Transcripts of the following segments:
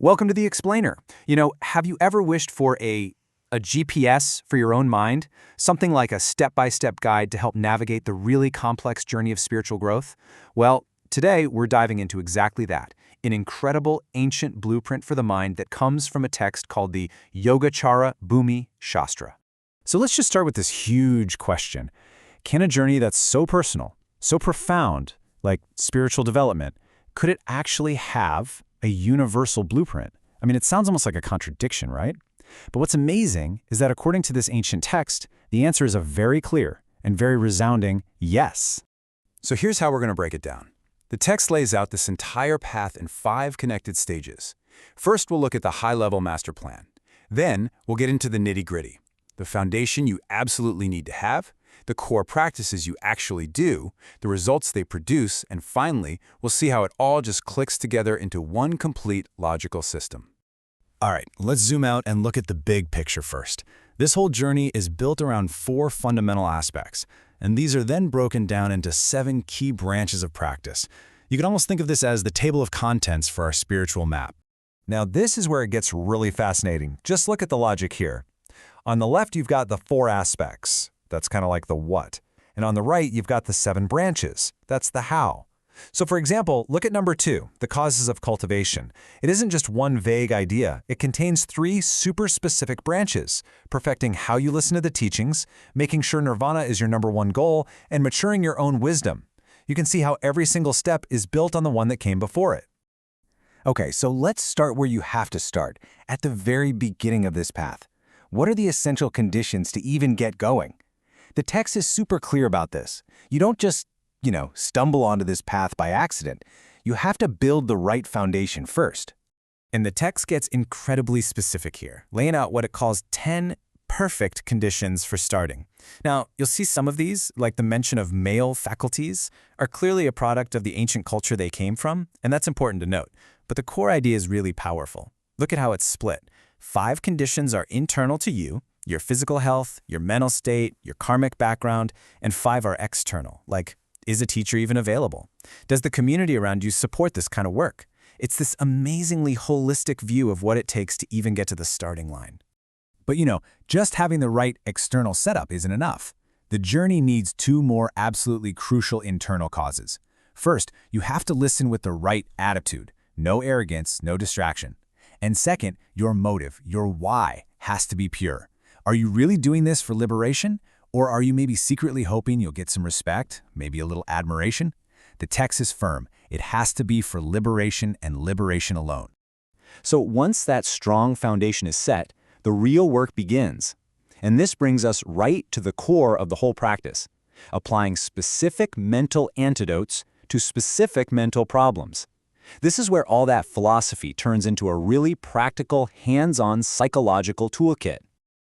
Welcome to The Explainer. Have you ever wished for a GPS for your own mind? Something like a step-by-step guide to help navigate the really complex journey of spiritual growth? Well, today we're diving into exactly that, an incredible ancient blueprint for the mind that comes from a text called the Yogacara Bhumi Shastra. So let's just start with this huge question. Can a journey that's so personal, so profound, like spiritual development, could it actually have a universal blueprint? I mean, it sounds almost like a contradiction, right? But what's amazing is that according to this ancient text, the answer is a very clear and very resounding yes. So here's how we're going to break it down. The text lays out this entire path in 5 connected stages. First, we'll look at the high-level master plan. Then, we'll get into the nitty-gritty, the foundation you absolutely need to have, the core practices you actually do, the results they produce, and finally, we'll see how it all just clicks together into one complete logical system. All right, let's zoom out and look at the big picture first. This whole journey is built around 4 fundamental aspects, and these are then broken down into 7 key branches of practice. You can almost think of this as the table of contents for our spiritual map. Now this is where it gets really fascinating. Just look at the logic here. On the left, you've got the 4 aspects. That's kind of like the what. And on the right, you've got the 7 branches. That's the how. So for example, look at number 2, the causes of cultivation. It isn't just one vague idea. It contains 3 super specific branches, perfecting how you listen to the teachings, making sure nirvana is your number 1 goal, and maturing your own wisdom. You can see how every single step is built on the one that came before it. Okay, so let's start where you have to start, at the very beginning of this path. What are the essential conditions to even get going? The text is super clear about this. You don't just, stumble onto this path by accident. You have to build the right foundation first. And the text gets incredibly specific here, laying out what it calls 10 perfect conditions for starting. Now, you'll see some of these, like the mention of male faculties, are clearly a product of the ancient culture they came from, and that's important to note. But the core idea is really powerful. Look at how it's split. 5 conditions are internal to you, your physical health, your mental state, your karmic background, and 5 are external, like, is a teacher even available? Does the community around you support this kind of work? It's this amazingly holistic view of what it takes to even get to the starting line. But just having the right external setup isn't enough. The journey needs 2 more absolutely crucial internal causes. First, you have to listen with the right attitude. No arrogance, no distraction. And second, your motive, your why, has to be pure. Are you really doing this for liberation? Or are you maybe secretly hoping you'll get some respect, maybe a little admiration? The text is firm. It has to be for liberation and liberation alone. So once that strong foundation is set, the real work begins. And this brings us right to the core of the whole practice, applying specific mental antidotes to specific mental problems. This is where all that philosophy turns into a really practical, hands-on psychological toolkit.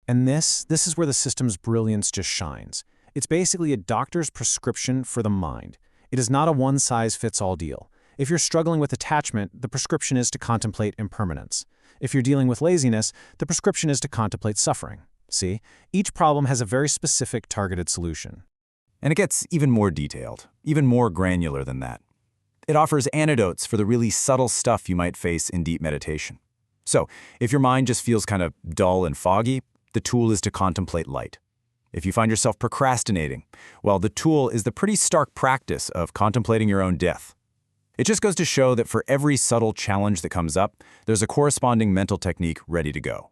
And this is where the system's brilliance just shines. It's basically a doctor's prescription for the mind. It is not a one-size-fits-all deal. If you're struggling with attachment, the prescription is to contemplate impermanence. If you're dealing with laziness, the prescription is to contemplate suffering. See, each problem has a very specific targeted solution. And it gets even more detailed, even more granular than that. It offers antidotes for the really subtle stuff you might face in deep meditation. So, if your mind just feels kind of dull and foggy, the tool is to contemplate light. If you find yourself procrastinating, well, the tool is the pretty stark practice of contemplating your own death. It just goes to show that for every subtle challenge that comes up, there's a corresponding mental technique ready to go.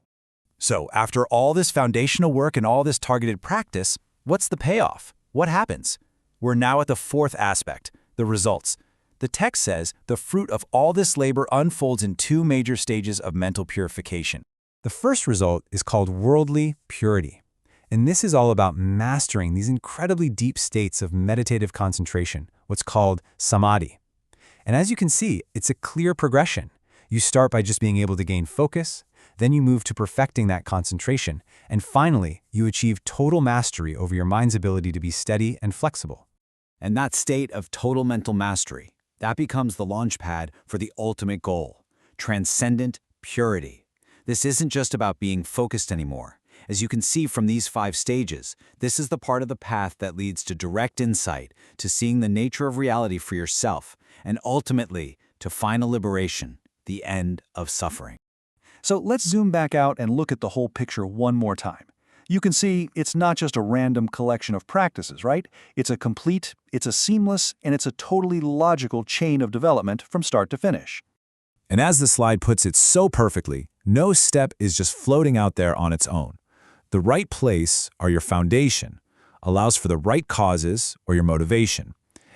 So, after all this foundational work and all this targeted practice, what's the payoff? What happens? We're now at the 4th aspect, the results. The text says the fruit of all this labor unfolds in 2 major stages of mental purification. The first result is called worldly purity. And this is all about mastering these incredibly deep states of meditative concentration, what's called samadhi. And as you can see, it's a clear progression. You start by just being able to gain focus, then you move to perfecting that concentration, and finally, you achieve total mastery over your mind's ability to be steady and flexible. And that state of total mental mastery, that becomes the launchpad for the ultimate goal, transcendent purity. This isn't just about being focused anymore. As you can see from these 5 stages, this is the part of the path that leads to direct insight, to seeing the nature of reality for yourself, and ultimately to final liberation, the end of suffering. So let's zoom back out and look at the whole picture one more time. You can see it's not just a random collection of practices, right? It's a complete, it's a seamless, and it's a totally logical chain of development from start to finish. And as the slide puts it so perfectly, no step is just floating out there on its own. The right place, or your foundation, allows for the right causes or your motivation.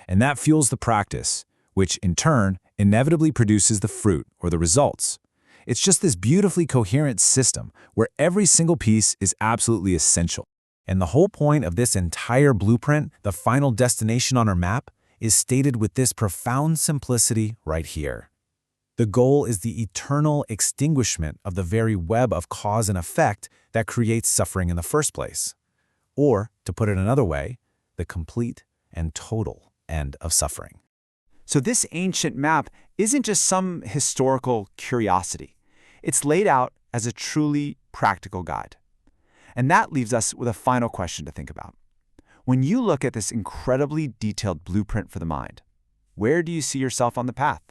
And that fuels the practice, which in turn inevitably produces the fruit or the results. It's just this beautifully coherent system where every single piece is absolutely essential. And the whole point of this entire blueprint, the final destination on our map, is stated with this profound simplicity right here. The goal is the eternal extinguishment of the very web of cause and effect that creates suffering in the first place. Or, to put it another way, the complete and total end of suffering. So this ancient map isn't just some historical curiosity. It's laid out as a truly practical guide. And that leaves us with a final question to think about. When you look at this incredibly detailed blueprint for the mind, where do you see yourself on the path?